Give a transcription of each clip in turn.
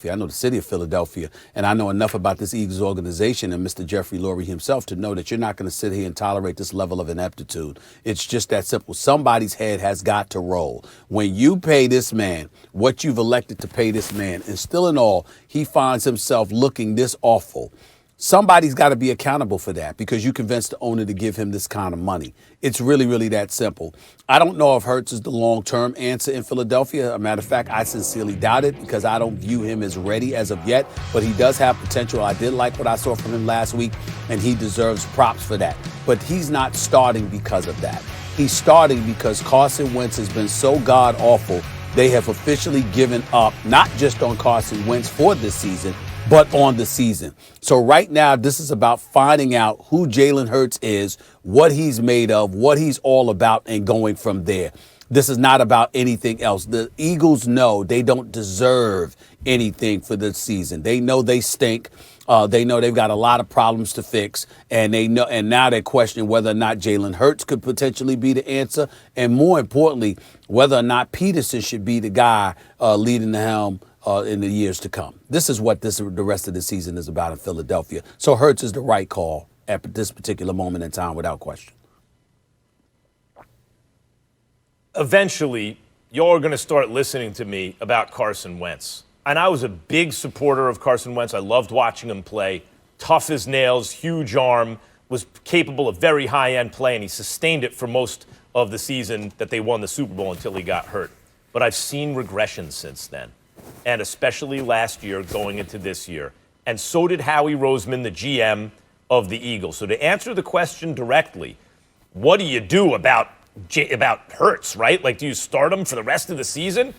I know the city of Philadelphia, and I know enough about this Eagles organization and Mr. Jeffrey Lurie himself to know that you're not going to sit here and tolerate this level of ineptitude. It's just that simple. Somebody's head has got to roll. When you pay this man what you've elected to pay this man, and still in all, he finds himself looking this awful. Somebody's got to be accountable for that because you convinced the owner to give him this kind of money. It's really, really that simple. I don't know if Hurts is the long-term answer in Philadelphia. As a matter of fact, I sincerely doubt it because I don't view him as ready as of yet, but he does have potential. I did like what I saw from him last week, and he deserves props for that. But he's not starting because of that. He's starting because Carson Wentz has been so god-awful, they have officially given up, not just on Carson Wentz for this season, but on the season. So right now, this is about finding out who Jalen Hurts is, what he's made of, what he's all about, and going from there. This is not about anything else. The Eagles know they don't deserve anything for this season. They know they stink. They know they've got a lot of problems to fix, and they know. And now they're questioning whether or not Jalen Hurts could potentially be the answer, and more importantly, whether or not Peterson should be the guy leading the helm in the years to come. This is what the rest of the season is about in Philadelphia. So Hurts is the right call at this particular moment in time, without question. Eventually, you're going to start listening to me about Carson Wentz. And I was a big supporter of Carson Wentz. I loved watching him play. Tough as nails, huge arm, was capable of very high-end play, and he sustained it for most of the season that they won the Super Bowl until he got hurt. But I've seen regression since then, and especially last year going into this year. And so did Howie Roseman, the GM of the Eagles. So to answer the question directly, what do you do about Hurts, right? Like, do you start him for the rest of the season?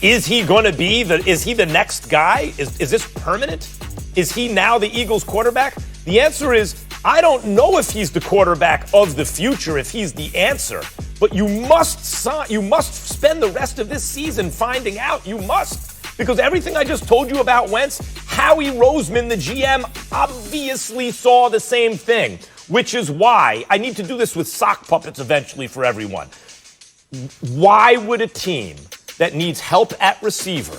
Is he going to be is he the next guy? Is this permanent? Is he now the Eagles quarterback? The answer is, I don't know if he's the quarterback of the future, if he's the answer. But you must spend the rest of this season finding out. You must. Because everything I just told you about Wentz, Howie Roseman, the GM, obviously saw the same thing. Which is why I need to do this with sock puppets eventually for everyone. Why would a team that needs help at receiver,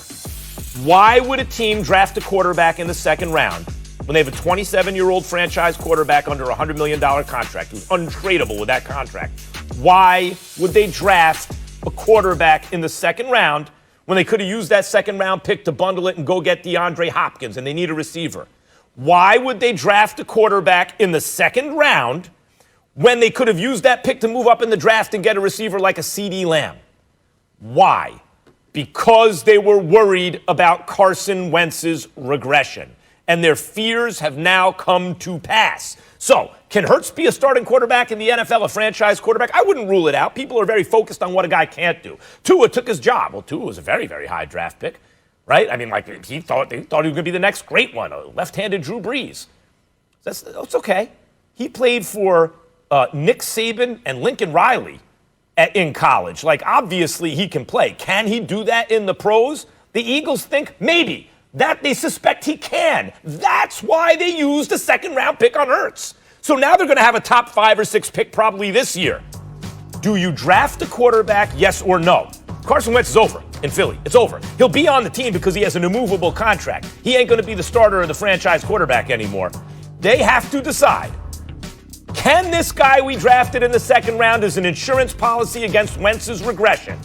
why would a team draft a quarterback in the second round when they have a 27-year-old franchise quarterback under a $100 million contract who's untradeable with that contract? Why would they draft a quarterback in the second round when they could have used that second-round pick to bundle it and go get DeAndre Hopkins and they need a receiver? Why would they draft a quarterback in the second round when they could have used that pick to move up in the draft and get a receiver like a CeeDee Lamb? Why? Because they were worried about Carson Wentz's regression, and their fears have now come to pass. So, can Hurts be a starting quarterback in the NFL, a franchise quarterback? I wouldn't rule it out. People are very focused on what a guy can't do. Tua took his job. Well, Tua was a very, very high draft pick. Right? I mean, like, they thought he was going to be the next great one, a left-handed Drew Brees. That's okay. He played for Nick Saban and Lincoln Riley in college. Like, obviously, he can play. Can he do that in the pros? The Eagles think maybe. That they suspect he can. That's why they used a second-round pick on Hurts. So now they're going to have a top 5 or 6 pick probably this year. Do you draft a quarterback, yes or no? Carson Wentz is over in Philly. It's over. He'll be on the team because he has an immovable contract. He ain't going to be the starter or the franchise quarterback anymore. They have to decide, can this guy we drafted in the second round as an insurance policy against Wentz's regression,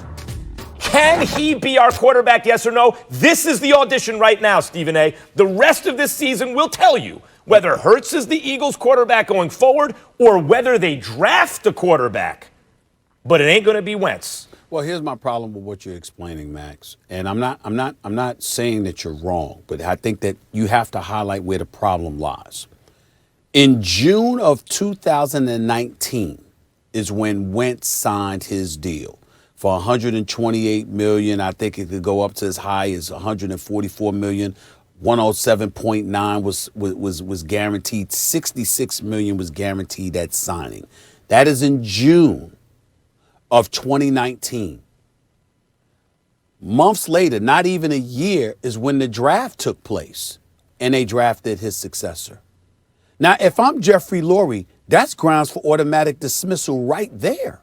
can he be our quarterback, yes or no? This is the audition right now, Stephen A. The rest of this season will tell you whether Hurts is the Eagles quarterback going forward or whether they draft a quarterback. But it ain't going to be Wentz. Well, here's my problem with what you're explaining, Max. And I'm not saying that you're wrong, but I think that you have to highlight where the problem lies. In June of 2019 is when Wentz signed his deal for $128 million. I think it could go up to as high as $144 million. 107.9 was guaranteed. $66 million was guaranteed at signing. That is in June of 2019. Months later, not even a year, is when the draft took place, and they drafted his successor. Now, if I'm Jeffrey Lurie, that's grounds for automatic dismissal right there.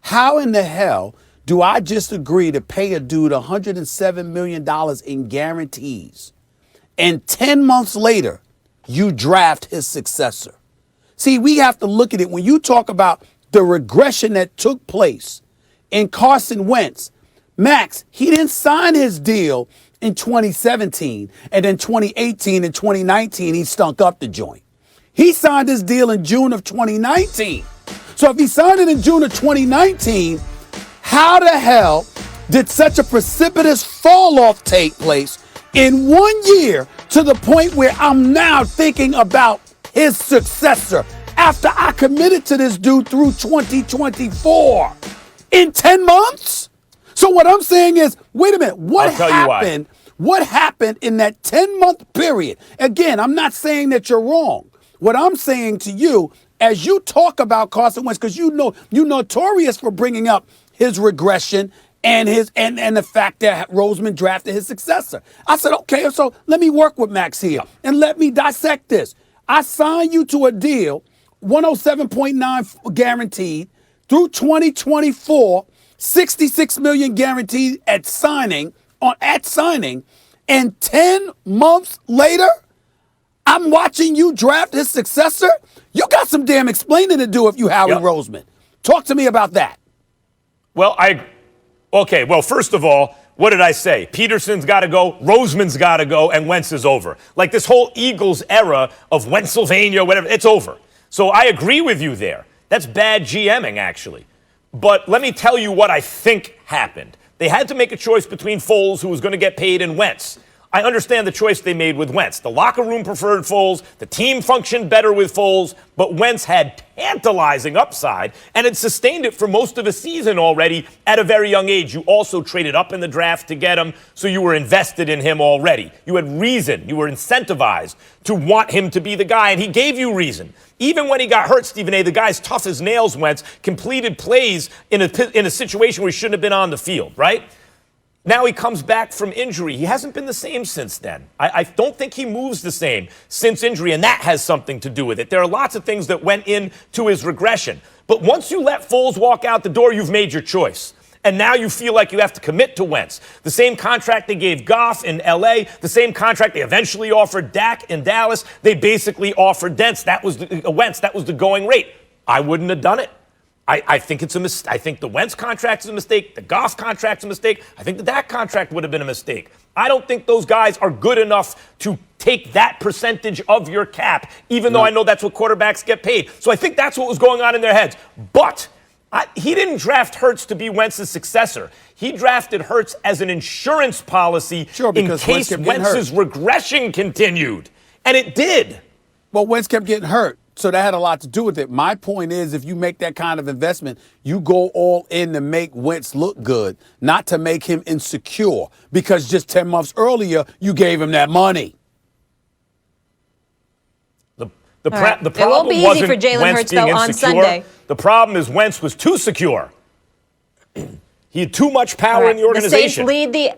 How in the hell do I just agree to pay a dude $107 million in guarantees, and 10 months later, you draft his successor? See, we have to look at it. When you talk about the regression that took place in Carson Wentz, Max, he didn't sign his deal in 2017, and then 2018 and 2019, he stunk up the joint. He signed his deal in June of 2019. So if he signed it in June of 2019, how the hell did such a precipitous fall off take place in 1 year to the point where I'm now thinking about his successor after I committed to this dude through 2024 in 10 months? So what I'm saying is, wait a minute, what happened? What happened in that 10-month period? Again, I'm not saying that you're wrong. What I'm saying to you, as you talk about Carson Wentz, because you're notorious for bringing up his regression and the fact that Roseman drafted his successor. I said, okay, so let me work with Max here and let me dissect this. I signed you to a deal, 107.9 guaranteed through 2024, 66 million guaranteed at signing, and 10 months later, I'm watching you draft his successor. You got some damn explaining to do if you Howie Roseman. Talk to me about that. Well, first of all, what did I say? Peterson's got to go, Roseman's got to go, and Wentz is over. Like this whole Eagles era of Pennsylvania, whatever, it's over. So I agree with you there. That's bad GMing, actually. But let me tell you what I think happened. They had to make a choice between Foles, who was going to get paid, and Wentz. I understand the choice they made with Wentz. The locker room preferred Foles. The team functioned better with Foles. But Wentz had tantalizing upside and had sustained it for most of the season already at a very young age. You also traded up in the draft to get him, so you were invested in him already. You had reason. You were incentivized to want him to be the guy, and he gave you reason. Even when he got hurt, Stephen A., the guy's tough as nails, Wentz, completed plays in a situation where he shouldn't have been on the field, right? Now he comes back from injury. He hasn't been the same since then. I don't think he moves the same since injury, and that has something to do with it. There are lots of things that went into his regression. But once you let Foles walk out the door, you've made your choice. And now you feel like you have to commit to Wentz. The same contract they gave Goff in L.A., the same contract they eventually offered Dak in Dallas, they basically offered Wentz. That was the going rate. I wouldn't have done it. I think it's a mistake. I think the Wentz contract is a mistake. The Goff contract's a mistake. I think the Dak contract would have been a mistake. I don't think those guys are good enough to take that percentage of your cap, even though I know that's what quarterbacks get paid. So I think that's what was going on in their heads. But he didn't draft Hurts to be Wentz's successor. He drafted Hurts as an insurance policy in case Wentz's regression continued. And it did. Well, Wentz kept getting hurt. So that had a lot to do with it. My point is, if you make that kind of investment, you go all in to make Wentz look good, not to make him insecure, because just 10 months earlier, you gave him that money. The problem wasn't for Jalen Hurts being insecure. On Sunday. The problem is Wentz was too secure. He had too much power in the organization. The Saints lead the